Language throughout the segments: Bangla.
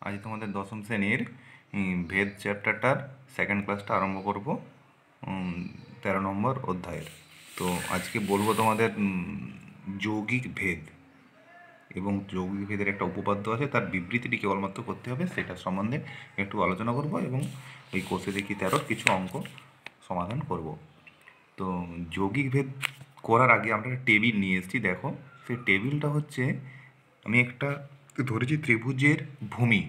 আজ তোমাদের দশম শ্রেণীর ভেদ চ্যাপ্টারটার সেকেন্ড ক্লাসটা আরম্ভ করব 13 নম্বর অধ্যায়ের। তো আজকে বলবো তোমাদের যৌগিক ভেদ এবং যৌগিক ভেদের একটা উপপাদ্য আছে, তার বিবৃতিটি কেবলমাত্র করতে হবে, সেটা সম্বন্ধে একটু আলোচনা করব এবং ওই কোষে দেখি 13 কিছু অঙ্ক সমাধান করব। তো যৌগিক ভেদ করার আগে আমরা একটা টেবিল নিয়ে এসেছি, দেখো সেই টেবিলটা হচ্ছে, আমি একটা ধরেছি ত্রিভুজের ভূমি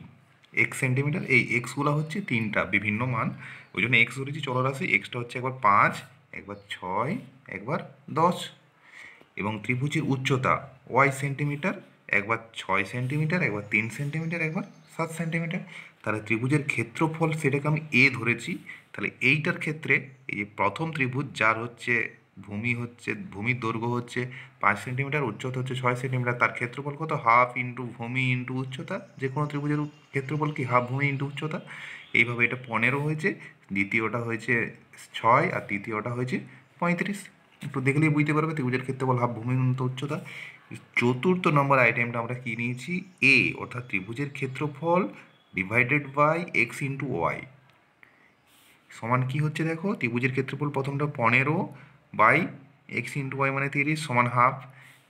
এক্স সেন্টিমিটার, এই এক্সগুলো হচ্ছে তিনটা বিভিন্ন মান, ওই জন্য এক্স ধরেছি চলরাশি, এক্সটা হচ্ছে একবার 5, একবার 6, একবার 10, এবং ত্রিভুজের উচ্চতা ওয়াই সেন্টিমিটার, একবার 6 সেন্টিমিটার, একবার 3 সেন্টিমিটার, একবার 7 সেন্টিমিটার। তাহলে ত্রিভুজের ক্ষেত্রফল সেটাকে আমি এ ধরেছি। তাহলে এইটার ক্ষেত্রে এই যে প্রথম ত্রিভুজ, যার হচ্ছে ভূমির দৈর্ঘ্য হচ্ছে 5 সেন্টিমিটার, উচ্চতা হচ্ছে 6 সেন্টিমিটার, তার ক্ষেত্রফল কত? হাফ ইন্টু ভূমি ইন্টু উচ্চতা। যে কোনো ত্রিভুজের ক্ষেত্রফল কি? হাফ ভূমি ইন্টু উচ্চতা। এইভাবে এটা 15 হয়েছে, দ্বিতীয়টা হয়েছে 6, আর তৃতীয়টা হয়েছে 35। একটু দেখলেই বুঝতে পারবে ত্রিভুজের ক্ষেত্রফল হাফ ভূমি ইন্টু উচ্চতা। চতুর্থ নম্বর আইটেমটা আমরা কি নিয়েছি? এ, অর্থাৎ ত্রিভুজের ক্ষেত্রফল divided by x into y সমান কি হচ্ছে? দেখো ত্রিভুজের ক্ষেত্রফল প্রথমটা 15 বাই এক্স ইন্টু ওয়াই মানে 30 সমান হাফ।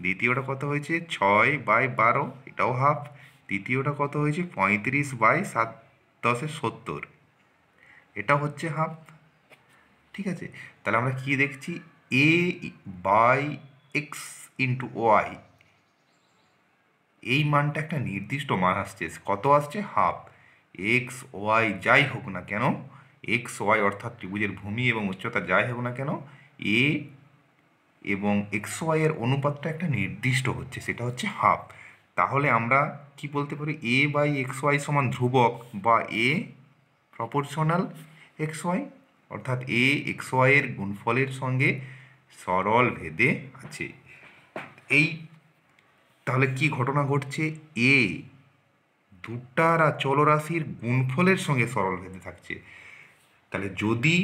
দ্বিতীয়টা কত হয়েছে? 6/12, এটাও হাফ। তৃতীয়টা কত হয়েছে? 35/7×10=70, এটা হচ্ছে হাফ। ঠিক আছে, তাহলে আমরা কি দেখছি? এ বাই এক্স ইন্টু ওয়াই, এই মানটা একটা নির্দিষ্ট মান আসছে। কত আসছে? হাফ। এক্স ওয়াই যাই হোক না কেন, এক্স ওয়াই অর্থাৎ ত্রিভুজের ভূমি এবং উচ্চতা যাই হোক না কেন, এ এবং এক্স ওয়াই এর অনুপাতটা একটা নির্দিষ্ট হচ্ছে, সেটা হচ্ছে হাফ। তাহলে আমরা কি বলতে পারি? এ বাই এক্স ওয়াই সমান ধ্রুবক, বা এ প্রপোর্শনাল এক্স ওয়াই, অর্থাৎ এ এক্স ওয়াই এর গুণফলের সঙ্গে সরল ভেদে আছে। এই তাহলে কি ঘটনা ঘটছে? এ দুটার চলরাশির গুণফলের সঙ্গে সরল ভেদে থাকছে। তাহলে যদি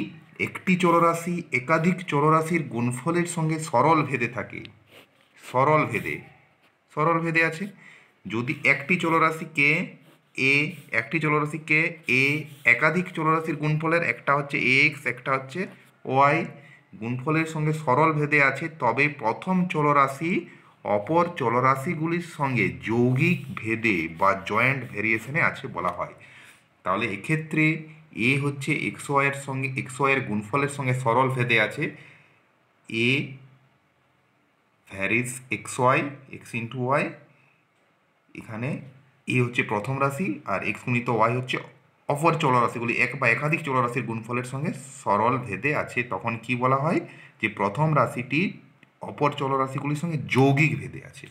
একটি চলরাশি একাধিক চলরাশির গুণফলের সঙ্গে সরল ভেদে থাকে, সরল ভেদে আছে। যদি একটি চলরাশিকে এ একাধিক চলরাশির গুণফলের, একটা হচ্ছে এক্স একটা হচ্ছে ওয়াই, গুণফলের সঙ্গে সরল ভেদে আছে, তবে প্রথম চলরাশি অপর চলরাশিগুলির সঙ্গে যৌগিক ভেদে বা জয়েন্ট ভেরিয়েশনে আছে বলা হয়। তাহলে এক্ষেত্রে এ হচ্ছে এক্স ওয়াইয়ের গুণফলের সঙ্গে সরল ভেদে আছে। A varies X Y, X into Y, এখানে এ হচ্ছে প্রথম রাশি আর এক্স গুণিত ওয়াই হচ্ছে অপর চলরাশিগুলি, এক বা একাধিক চলরাশির গুণফলের সঙ্গে সরল ভেদে আছে। তখন কি বলা হয়? যে প্রথম রাশিটি অপর চলরাশিগুলির সঙ্গে যৌগিক ভেদে আছে।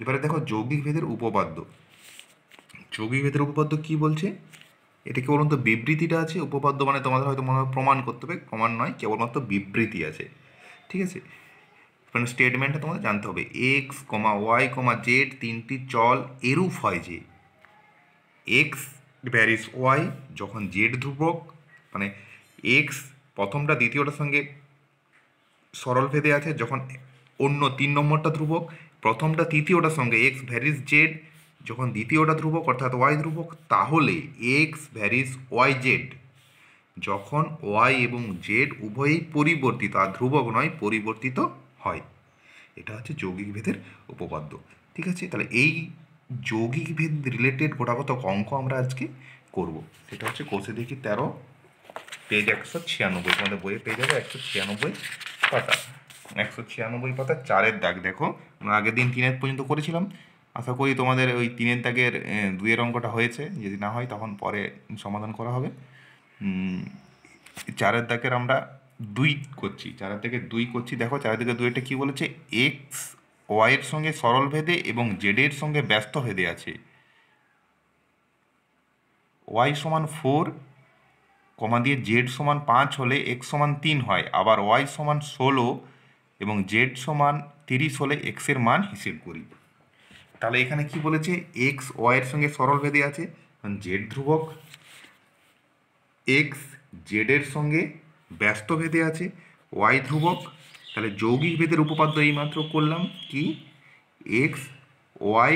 এবারে দেখো যৌগিক ভেদের উপপাদ্য। যৌগিক ভেদের উপপাদ্য কি বলছে? এটা কেবলমাত্র বিবৃতিটা আছে, উপপাদ্য মানে তোমাদের হয়তো মনে হয় প্রমাণ করতে হবে, প্রমাণ নয়, কেবলমাত্র বিবৃতি আছে। ঠিক আছে, মানে স্টেটমেন্টটা তোমাদের জানতে হবে। এক্স কমা ওয়াই কমা জেড তিনটি চল এরূপ হয় যে এক্স ভ্যারিস ওয়াই যখন জেড ধ্রুবক, মানে এক্স প্রথমটা দ্বিতীয়টার সঙ্গে সরল ভেদে আছে, যখন অন্য 3 নম্বরটা ধ্রুবক, প্রথমটা তৃতীয়টার সঙ্গে এক্স ভ্যারিস জেড যখন দ্বিতীয়টা ধ্রুবক অর্থাৎ ওয়াই ধ্রুবক, তাহলে এক্স ভ্যারিস ওয়াই জেড যখন ওয়াই এবং জেড উভয়ই পরিবর্তিত, আর ধ্রুবক নয়, পরিবর্তিত হয়। এটা হচ্ছে যৌগিক ভেদের উপপাদ্য। ঠিক আছে, তাহলে এই যৌগিক ভেদ রিলেটেড গোটাগত অঙ্ক আমরা আজকে করব। সেটা হচ্ছে কোষে দেখি 13, পেজ 196, তোমাদের বইয়ে পেয়ে যাবে 196 পাতা, 196 পাতা 4-এর দাগ। দেখো আমরা আগের দিন 3-এর পর্যন্ত করেছিলাম, আশা করি তোমাদের ওই 3-এর দাগের 2-এর অঙ্কটা হয়েছে, যদি না হয় তখন পরে সমাধান করা হবে। 4-এর দাগের আমরা 2 করছি, 4-এর দাগের 2 করছি। দেখো 4-এর দাগের 2-এটা কী বলেছে? এক্স ওয়াইয়ের সঙ্গে সরল ভেদে এবং জেডের সঙ্গে ব্যস্ত ভেদে আছে। ওয়াই সমান 4 কমা দিয়ে জেড সমান 5 হলে এক্স সমান 3 হয়, আবার ওয়াই সমান 16 এবং জেড সমান 30 হলে এক্সের মান হিসেব করি। তাহলে এখানে কি বলেছে? এক্স ওয়াইয়ের সঙ্গে সরল ভেদে আছে, জেড ধ্রুবক, এক্স জেডের সঙ্গে ব্যস্ত ভেদে আছে, ওয়াই ধ্রুবক। তাহলে যৌগিক ভেদের উপপাদ্য এইমাত্র করলাম কি? X Y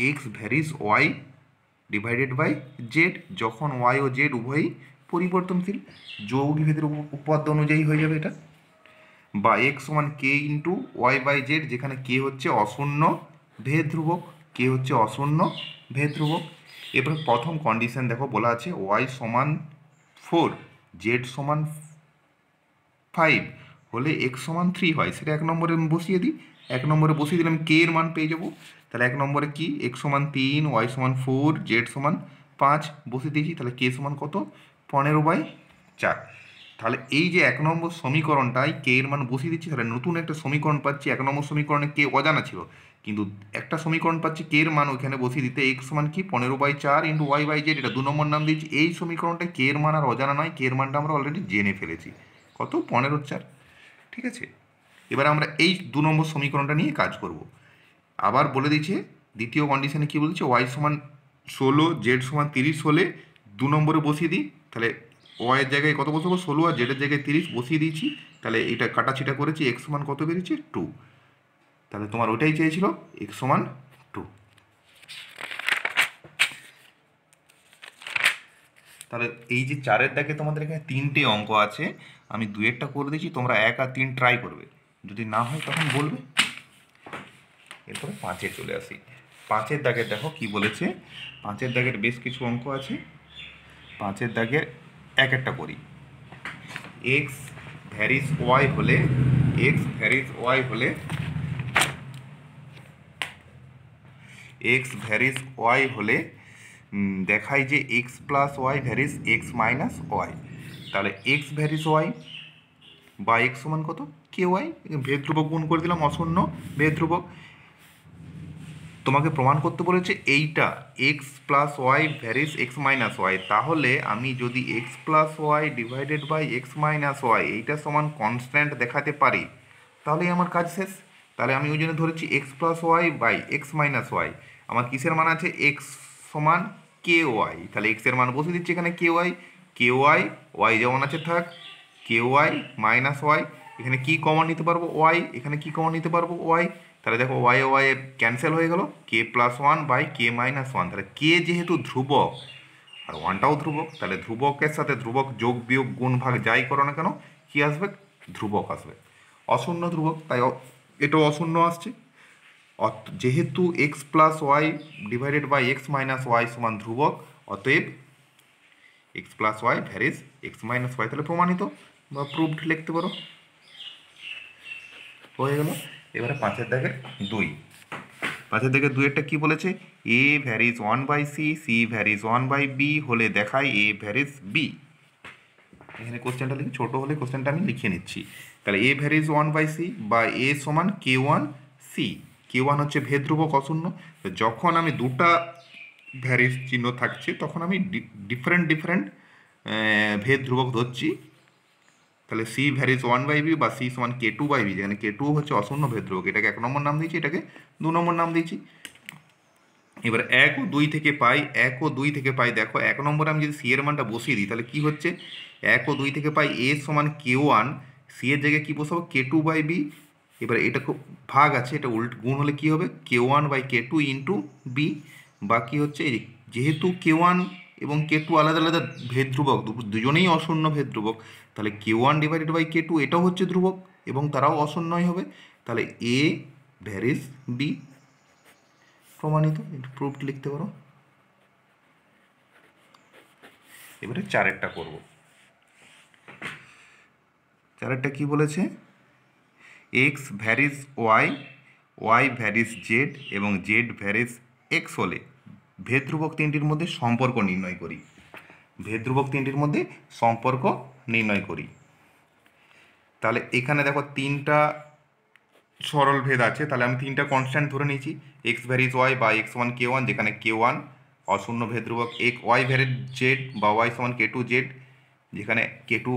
x varies y divided by z, যখন ওয়াই ও জেড উভয়ই পরিবর্তনশীল। যৌগিক ভেদের উপপাদ্য অনুযায়ী হয়ে যাবে এটা। বা এক্স সমান কে ইন্টু ওয়াই বাই জেড, যেখানে কে হচ্ছে অশূন্য ভেদ ধ্রুবক, কে হচ্ছে অশূন্য ভেদ ধ্রুবক। এবার প্রথম কন্ডিশন দেখো বলা আছে ওয়াই সমান 4 জেড সমান 5 হলে এক্স সমান 3 হয়, সেটা 1 নম্বরে বসিয়ে দিই। 1 নম্বরে বসিয়ে দিলাম কে এর মান পেয়ে যাবো। তাহলে 1 নম্বরে কি এক্স সমান 3, ওয়াই সমান 4, জেড সমান 5 বসিয়ে দিয়েছি। তাহলে কে সমান কত? 15/4। তাহলে এই যে 1 নম্বর সমীকরণটাই কে এর মান বসিয়ে দিচ্ছি, তাহলে নতুন একটা সমীকরণ পাচ্ছি। 1 নম্বর সমীকরণে কে অজানা ছিল, কিন্তু একটা সমীকরণ পাচ্ছি কে এর মান ওইখানে বসিয়ে দিতে। এক্স সমান কি 15/4 ইন্টু ওয়াই বাই জেড, এটা 2 নম্বর নাম দিয়েছি। এই সমীকরণটা কে এর মান আর অজানা নয়, কে এর মানটা আমরা অলরেডি জেনে ফেলেছি। কত? 15/4। ঠিক আছে, এবার আমরা এই 2 নম্বর সমীকরণটা নিয়ে কাজ করব। আবার বলে দিচ্ছে দ্বিতীয় কন্ডিশনে কি বলছে, ওয়াই সমান 16 জেড সমান 30 হলে 2 নম্বরে বসিয়ে দিই। তাহলে ওয়াইয়ের জায়গায় কত বসাবো? 16, আর জেডের জায়গায় 30 বসিয়ে দিয়েছি। তাহলে এটা কাটাছিটা করেছি, এক্স সমান কত বেরিয়েছে? 2। তাহলে তোমার ওটাই চেয়েছিল, এক্স সমান 2। তাহলে এই যে 4-এর দাগে তোমাদের এখানে 3টে অঙ্ক আছে, আমি 2-এরটা করে দিয়েছি, তোমরা 1 আর 3 ট্রাই করবে, যদি না হয় তখন বলবে। এরপরে 5-এ চলে আসি। 5-এর দাগের দেখো কি বলেছে। 5-এর দাগের বেশ কিছু অঙ্ক আছে। 5-এর দাগের এক একটা করি। এক্স ভ্যারিজ ওয়াই হলে, এক্স ভ্যারিজ ওয়াই হলে, এক্স ভ্যারিজ ওয়াই হলে দেখায় যে x plus Y varies x minus Y. তাহলে এক্স ভ্যারিজ ওয়াই বা এক্স সমান কত? কে ওয়াই, ভেদ ধ্রুবক গুণ করে দিলাম, অশূন্য ভেদ ধ্রুবক। তোমাকে প্রমাণ করতে বলেছে এইটা x plus Y varies x minus Y. তাহলে আমি যদি x plus Y divided by x minus y এইটা সমান কনস্ট্যান্ট দেখাতে পারি, তাহলেই আমার কাজ শেষ। তাহলে আমি ওই জন্য ধরেছি x plus y by x minus y. আমার কিসের মান আছে? এক্স সমান কে ওয়াই। তাহলে এক্সের মান বসে দিচ্ছি এখানে কে ওয়াই, কে ওয়াই, ওয়াই যেমন আছে থাক, কে ওয়াই মাইনাস ওয়াই। এখানে কি কমন নিতে পারবো? ওয়াই। এখানে কি কমন নিতে পারবো? ওয়াই। তাহলে দেখো ওয়াই ওয়াই ক্যান্সেল হয়ে গেল, K plus one by K minus one. তাহলে কে যেহেতু ধ্রুবক আর ওয়ানটাও ধ্রুবক, তাহলে ধ্রুবকের সাথে ধ্রুবক যোগ বিয়োগ গুণ ভাগ যাই করো না কেন, কি আসবে? ধ্রুবক আসবে। অশূন্য ধ্রুবক, তাই এটাও অশূন্য আসছে। যেহেতু x plus Y divided by x minus y সমান ধ্রুবক, অতএব x plus Y varies x minus Y. তাহলে প্রমাণিত বা প্রুভড লিখতে পারো। হয়ে গেল। এবারে 5-এর দাগের 2। 5-এর দাগের 2-এরটা কি বলেছে? এ ভ্যারিজ 1/সি, সি ভ্যারিজ 1/বি হলে দেখায় এ ভ্যারিজ বি। এখানে কোশ্চেনটা লিখি, ছোটো হলে কোশ্চেনটা আমি লিখে নিচ্ছি। তাহলে এ ভ্যারিজ 1/সি বা এ সমান কে ওয়ান সি। কে ওয়ান হচ্ছে ভেদ ধ্রুবক অশূন্য। তো যখন আমি দুটা ভ্যারিজ চিহ্ন থাকছে তখন আমি ডিফারেন্ট ভেদ ধ্রুবক ধরছি। তাহলে সি ভ্যারিজ 1/বি বা সি সমান কে 2/বি, যেখানে কে 2 হচ্ছে অশূন্য ভেদ ধ্রুবক। এটাকে 1 নম্বর নাম দিয়েছি, এটাকে 2 নম্বর নাম দিয়েছি। এবার 1 ও 2 থেকে পাই, 1 ও 2 থেকে পাই। দেখো 1 নম্বরে আমি যদি সি এর মানটা বসিয়ে দিই, তাহলে কি হচ্ছে? 1 ও 2 থেকে পাই এ সমান কে ওয়ান, সি এর জায়গায় কী বসাবো? কে 2/বি। এবার এটা খুব ভাগ আছে, এটা গুণ হলে কী হবে? K one by K 2 into B. বাকি হচ্ছে যেহেতু কে ওয়ান এবং কে 2 আলাদা আলাদা ভেদ ধ্রুবক, দুজনেই অশূন্য ভেদ ধ্রুবক, তাহলে কে ওয়ান ডিভাইডেড বাই কে 2 এটাও হচ্ছে ধ্রুবক এবং তারাও অশূন্যই হবে। তাহলে এ ভ্যারিজ বি, প্রমাণিত। একটু প্রুফড লিখতে পারো। এবারে 4-এরটা করব। 4-এরটা কি বলেছে? X varies y, y varies z এবং জেড ভ্যারিজ এক্স হলে ভেদ ধ্রুবক 3টির মধ্যে সম্পর্ক নির্ণয় করি। ভেদ ধ্রুবক 3টির মধ্যে সম্পর্ক নির্ণয় করি। তাহলে এখানে দেখো 3টা সরল ভেদ আছে, তাহলে আমি 3টা কনস্ট্যান্ট ধরে নিয়েছি। এক্স ভ্যারিজ ওয়াই বা এক্স সমান কে ওয়ান, যেখানে কে ওয়ান অশূন্য ভেদ ধ্রুবক। ওয়াই ভ্যারিজ জেড বা ওয়াই সমান কে 2 জেড, যেখানে কে 2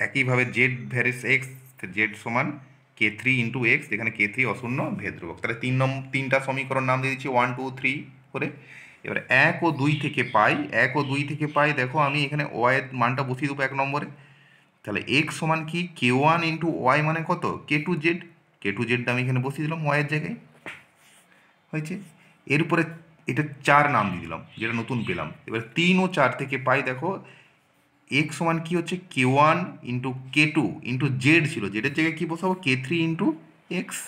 একইভাবে জেড ভ্যারিজ এক্স, জেড সমান কে 3 ইন্টু এক্স, যেখানে কে 3 অশূন্য ভেদ ধ্রুবক। তাহলে 3টা সমীকরণ নাম দিয়ে দিচ্ছি 1 2 3 করে। এবার 1 ও 2 থেকে পাই, 1 ও 2 থেকে পাই। দেখো আমি এখানে ওয়াইয়ের মানটা বসিয়ে দেবো 1 নম্বরে। তাহলে এক্স সমান কি? কে ওয়ান ইন্টু ওয়াই মানে কত? কে 2 জেড। কে 2 জেডটা আমি এখানে বসিয়ে দিলাম ওয়াইয়ের জায়গায়, হয়েছে। এরপরে এটা 4 নাম দিয়ে দিলাম, যেটা নতুন পেলাম। এবার 3 ও 4 থেকে পাই দেখো এক্স সমান কী হচ্ছে K1 into K2 into Z ছিল, জেডের জায়গায় কী বসাবো K3 ইন্টু এক্স।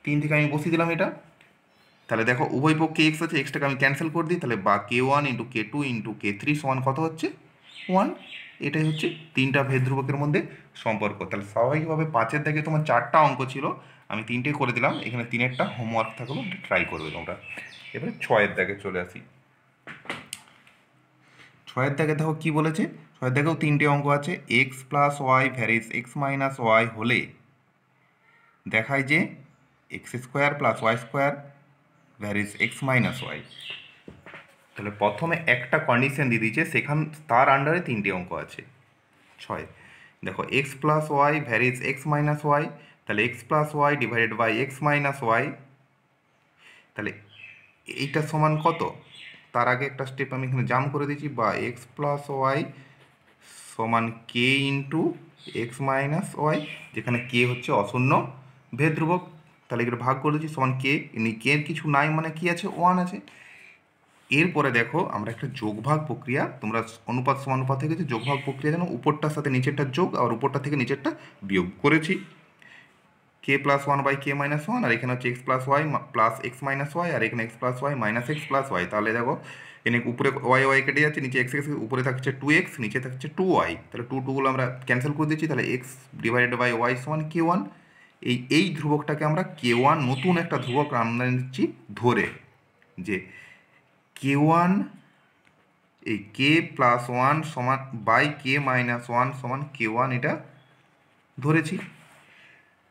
3 থেকে আমি বসিয়ে দিলাম এটা। তাহলে দেখো উভয় পক্ষে এক্স আছে, এক্সটাকে আমি ক্যান্সেল করে দিই, তাহলে বা K1 into K2 into K3 সমান কত হচ্ছে 1। এটাই হচ্ছে 3টা ভেদ ধ্রুবকের মধ্যে সম্পর্ক। তাহলে স্বাভাবিকভাবে 5-এর দাগে তোমার 4টা অঙ্ক ছিল, আমি 3টে করে দিলাম, এখানে 3-এরটা হোমওয়ার্ক থাকলো, ট্রাই করবে তোমরা। এবারে 6-এর দাগে চলে আসি। 6-এর দাগে দেখো কী বলেছে, 6-এর দাগেও 3টে অঙ্ক আছে। X plus Y varies x minus y হলে দেখায় যে x square plus Y square varies x minus Y. তাহলে প্রথমে একটা কন্ডিশন দিয়ে দিয়েছে, সেখান তার আন্ডারে 3টে অঙ্ক আছে 6। দেখো X plus Y varies x minus Y, তাহলে x plus Y divided by x minus Y, তাহলে এইটা সমান কত? তার আগে একটা স্টেপ আমি এখানে জাম্প করে দিচ্ছি, বা এক্স প্লাস ওয়াই সমান কে ইন্টু এক্স মাইনাস ওয়াই, যেখানে কে হচ্ছে অশূন্য ভেদ ধ্রুবক। তাহলে এটা ভাগ করে দিচ্ছি সমান কে, কে কিছু নাই মানে কি আছে 1 আছে। এরপরে দেখো আমরা একটা যোগভাগ প্রক্রিয়া, তোমরা অনুপাত সমানুপাত থেকে যে যোগভাগ প্রক্রিয়া জানো, উপরটার সাথে নিচেরটা যোগ আর উপরটা থেকে নিচেরটা বিয়োগ করেছি। K plus one by K minus one, আর এখানে হচ্ছে X plus Y plus X minus Y, আর এখানে X plus Y minus X plus Y. তাহলে দেখো এখানে উপরে ওয়াই ওয়াই কেটে যাচ্ছে, নিচে এক্স এক্স, উপরে থাকছে 2x, নিচে থাকছে 2y, তাহলে 2 আমরা ক্যান্সেল করে দিচ্ছি। তাহলে এক্স ডিভাইডেড বাই ওয়াই সমান K1। এই ধ্রুবকটাকে আমরা K1 নতুন একটা ধ্রুবক আমরা নিচ্ছি ধরে, যে K1 এই কে প্লাস ওয়ান সমান বাই কে মাইনাস ওয়ান সমান K1 এটা ধরেছি।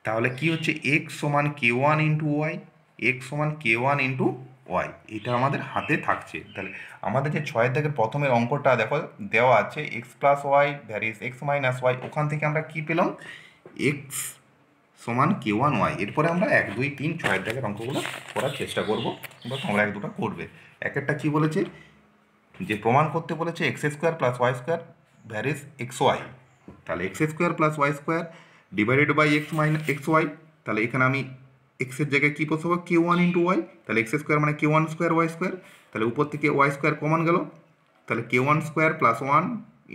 তাহলে কি হচ্ছে এক্স সমান K1 ইন্টু ওয়াই, এক্স সমান K1 ইন্টু ওয়াই, এটা আমাদের হাতে থাকছে। তাহলে আমাদের যে 6-এর দাগের প্রথমের অঙ্কটা দেখো দেওয়া আছে x plus Y varies x minus y, ওখান থেকে আমরা কি পেলাম এক্স সমান K1 ওয়াই। এরপরে আমরা 1, 2, 3, 6-এর দাগের অঙ্কগুলো করার চেষ্টা করবো, বা তোমরা 1-2টা করবে। একটা কি বলেছে, যে প্রমাণ করতে বলেছে X square plus Y square varies x Y. তাহলে X square plus Y square divided by x minus X Y, তাহলে এখানে আমি এক্সের জায়গায় কী বসাবো K1 ইন্টু ওয়াই, তাহলে এক্স স্কোয়ার মানে K1 স্কোয়ার ওয়াই স্কোয়ার, তাহলে উপর থেকে ওয়াই স্কোয়ার কমন গেল, তাহলে K1 square plus 1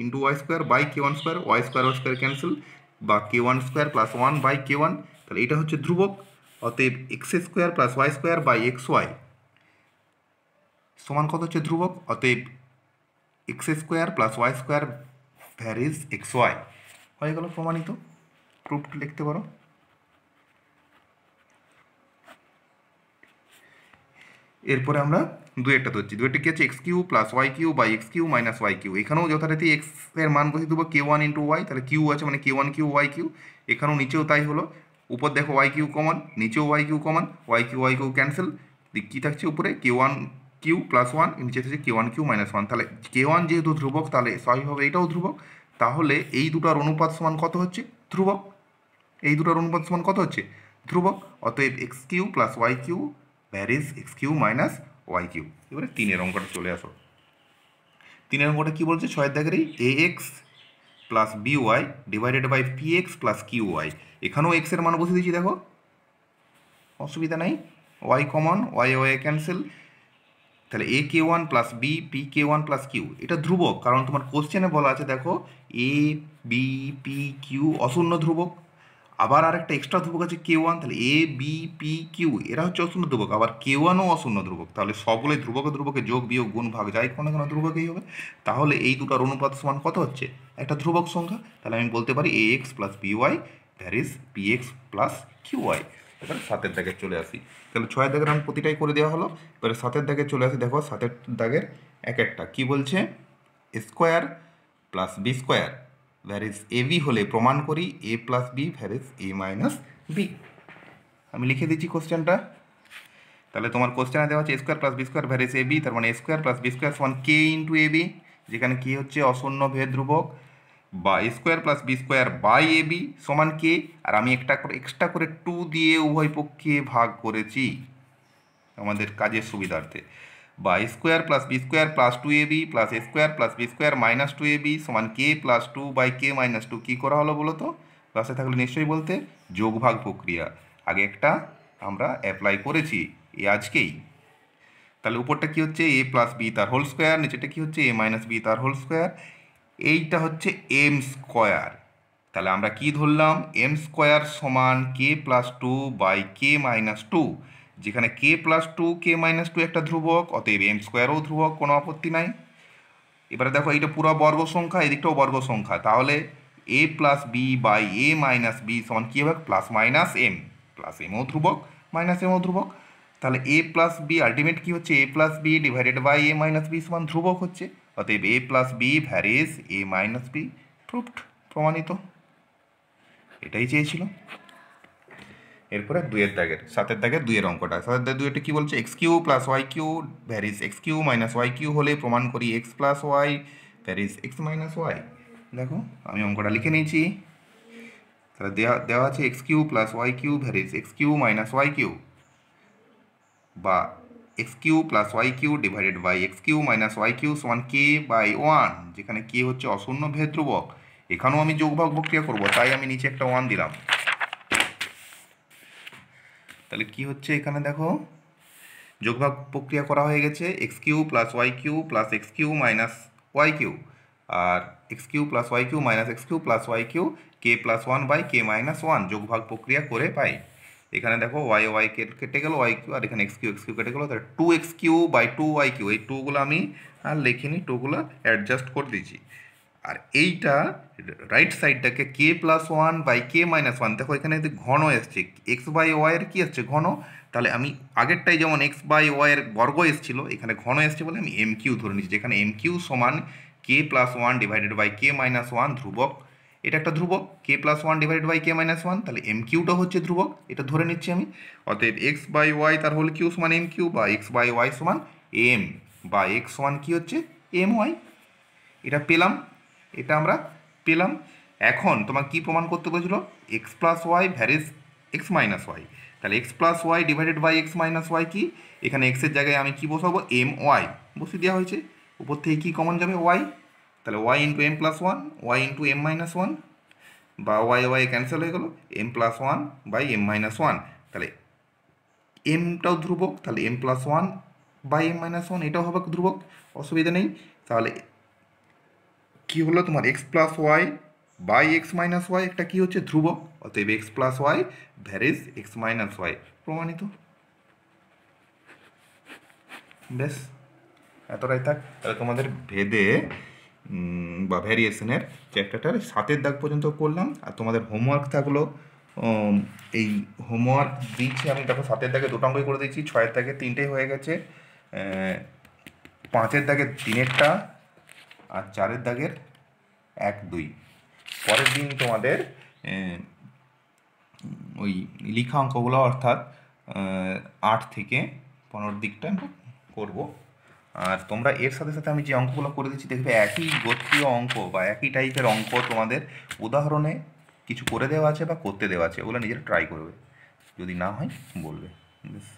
into y square by K1 square, y square cancel, বা K1 square plus 1 by K1। তাহলে এটা হচ্ছে ধ্রুবক, অতএব x square plus Y square by x y সমান কত হচ্ছে ধ্রুবক, অতএব x square plus Y square varies x y হয়ে গেল প্রমাণিত। প্রুফ লিখতে পারো। এরপরে আমরা দুয়েরটা ধরছি, দুয়েরটা কি আছে x Q plus Y q by x Q minus Y q. এখানেও যথারীতি এক্স এর মান বসিয়ে দেবো K1 ইন্টু ওয়াই, তাহলে কিউ আছে মানে K1 কিউ ওয়াই কিউ। এখানেও নিচেও তাই হলো, উপর দেখো ওয়াই কিউ কমন, নিচেও Y Q common, Y Q cancel, কী থাকছে উপরে K1 কিউ প্লাস 1, নিচে থাকছে K1 কিউ মাইনাস 1। তাহলে K1 যেহেতু ধ্রুবক, তাহলে স্বাভাবিকভাবে এইটাও ধ্রুবক। তাহলে এই দুটার অনুপাত সমান কত হচ্ছে ধ্রুবক, এই দুটার অনুপাত সমান কত হচ্ছে ধ্রুবক, অতএব X Q plus Y Q varies X Q minus Y Q. এবারে 3-এর অঙ্কটা চলে আসো। 3-এর অঙ্কটা কী বলছে, 6-এর দাগেরই A X plus B Y divided by P X plus Q Y. এখানেও এক্সের মান বসে দিয়েছি, দেখো অসুবিধা নাই, Y common, Y Y cancel, তাহলে A K1 plus B P K1 plus Q, এটা ধ্রুবক, কারণ তোমার কোশ্চেনে বলা আছে দেখো এ বি পি কিউ অশূন্য ধ্রুবক, আবার আরেকটা এক্সট্রা ধ্রুবক আছে K1, তাহলে এ বি পি কিউ এরা হচ্ছে অশূন্য ধ্রুবক, আবার K1ও অশূন্য ধ্রুবক, তাহলে সবগুলো ধ্রুবকে যোগ বিয়োগ গুণ ভাগ যাই কোনো কোনো ধ্রুবকেই হবে। তাহলে এই দুটার অনুপাত সমান কত হচ্ছে একটা ধ্রুবক সংখ্যা, তাহলে আমি বলতে পারি AX plus BY varies PX plus QY। এবার 7-এর দাগে চলে আসি, তাহলে 6-এর দাগের আমি প্রতিটাই করে দেওয়া হলো। এবারে 7-এর দাগে চলে আসি, দেখো 7-এর দাগের এক একটা কী বলছে, square plus b square varies AB হলে প্রমাণ করি A plus b varies A minus b. আমি লিখে দিচ্ছি কোশ্চেনটা। তাহলে তোমার কোশ্চেনে দেওয়া হচ্ছে square plus b square varies AB, তার মানে স্কোয়ার প্লাস বি স্কোয়ার সমান K ইন্টু AB, যেখানে কি হচ্ছে অশূন্য ভেদ ধ্রুবক, বা square plus b square by AB সমান K, আর আমি একটা করে এক্সট্রা করে 2 দিয়ে উভয় পক্ষে ভাগ করেছি আমাদের কাজের সুবিধার্থে, বা square plus b square plus 2AB plus square plus b square minus 2AB সমান K plus 2 by K minus 2। কী করা হলো বলো তো, ক্লাসে থাকলে নিশ্চয়ই বলতে যোগভাগ প্রক্রিয়া, আগে একটা আমরা অ্যাপ্লাই করেছি এই আজকেই। তাহলে উপরটা কি হচ্ছে এ প্লাস বি তার হোল স্কোয়ার, নিচেটা কি হচ্ছে এ মাইনাস বি তার হোল স্কোয়ার, এইটা হচ্ছে এম স্কোয়ার। তাহলে আমরা কি ধরলাম, এম স্কোয়ার সমান কে plus two by K minus two, যেখানে K plus two K minus two একটা ধ্রুবক, অতএব এম স্কোয়ারও ধ্রুবক, কোনো আপত্তি নাই। এবারে দেখো এইটা পুরো বর্গ সংখ্যা, এদিকটাও বর্গ সংখ্যা, তাহলে A plus B by A minus B সমান কী হবে, প্লাস মাইনাস এম, প্লাস এমও ধ্রুবক মাইনাস এমও ধ্রুবক। তাহলে এ প্লাস বি আলটিমেট কী হচ্ছে, A plus B divided by A minus B সমান ধ্রুবক হচ্ছে, অতএব A plus B varies A minus B, proved, প্রমাণিত। এটাই চেয়েছিল। এরপরে দুইয়ের দাগের, সাতের দাগের দুইয়ের অঙ্কটা, সাতের দাগের দুইটা কি বলছে, X Q plus Y Q varies X Q minus Y Q হলে প্রমাণ করি X plus Y varies x minus Y. দেখো আমি অঙ্কটা লিখে নিয়েছি। তাহলে দেওয়া আছে x Q plus Y Q varies X Q minus Y Q, বা X Q plus Y Q divided by x Q minus Y Q সমান কে বাই ওয়ান, যেখানে কে হচ্ছে অশূন্য ভেদ ধ্রুবক। এখানেও আমি যোগভাগ প্রক্রিয়া করব, তাই আমি নিচে একটা ওয়ান দিলাম। তাহলে কি হচ্ছে এখানে দেখো, যোগভাগ প্রক্রিয়া করা হয়ে গেছে, X Q plus Y Q plus X Q minus Y Q, আর X Q plus Y Q minus X Q plus Y Q K plus one by K minus one, যোগভাগ প্রক্রিয়া করে পাই। এখানে দেখো ওয়াই ওয়াই কেটে গেল ওয়াই কিউ, আর এখানে এক্স কিউ কেটে গেলো, তাহলে two x q by two y q, এই টুগুলো আমি আর লিখিনি, টুগুলো অ্যাডজাস্ট করে দিয়েছি। আর এইটা রাইট সাইডটাকে K plus one by K minus one, দেখো এখানে যদি ঘন এসছে, এক্স বাই ওয়াইয়ের কী আসছে ঘন, তাহলে আমি আগেরটাই যেমন এক্স বাই ওয়াইয়ের বর্গ এসেছিলো, এখানে ঘন এসছে বলে আমি এম কিউ ধরে নিচ্ছি, যেখানে এম কিউ সমান কে plus one divided by K minus one ধ্রুবক, এটা একটা ধ্রুবক, k plus one divided by K minus one, তাহলে এম কিউটা হচ্ছে ধ্রুবক, এটা ধরে নিচ্ছি আমি। অতএব এক্স বাই ওয়াই তার হোল কিউ সমান এম কিউ, বা এক্স বাই ওয়াই সমান এম, বা এক্স সমান কী হচ্ছে এম ওয়াই, এটা পেলাম, এটা আমরা পেলাম। এখন তোমার কি প্রমাণ করতে বলেছিল, x plus Y varies x minus Y, তাহলে x plus Y divided by x minus y কি, এখানে এক্সের জায়গায় আমি কি বসাবো, এম ওয়াই বসিয়ে দেওয়া হয়েছে, উপর থেকে কি কমন যাবে ওয়াই, তাহলে y into m plus one y into m minus one, বা ওয়াই ওয়াই ক্যান্সেল হয়ে গেলো, m plus one by m minus one, তাহলে এমটাও ধ্রুবক, তাহলে m plus one by m minus one এটাও হবে ধ্রুবক, অসুবিধা নেই। তাহলে কি হলো তোমার x plus y by x minus y একটা কি হচ্ছে ধ্রুবক, অতএব x plus Y varies x minus y, প্রমাণিত। বেশ, এতটাই থাক। তাহলে তোমাদের ভেদে বা ভ্যারিয়েশনের চ্যাপ্টারটার সাতের দাগ পর্যন্ত করলাম, আর তোমাদের হোমওয়ার্ক থাকলো, এই হোমওয়ার্ক দিচ্ছি আমি, দেখো সাতের দাগে দুটো অঙ্কই করে দিচ্ছি, ছয়ের দাগে তিনটেই হয়ে গেছে, পাঁচের দাগের তিনেরটা, আর চারের দাগের এক দুই। পরের দিন তোমাদের ওই লিখা অঙ্কগুলো অর্থাৎ 8 থেকে 15 দিকটা আমরা করবো। আর তোমরা এর সাথে সাথে আমি যে অঙ্কগুলো করে দিচ্ছি দেখবে একই গোত্রীয় অঙ্ক বা একই টাইপের অঙ্ক তোমাদের উদাহরণে কিছু করে দেওয়া আছে বা করতে দেওয়া আছে, ওগুলো নিজেরা ট্রাই করবে, যদি না হয় বলবে। বেশ।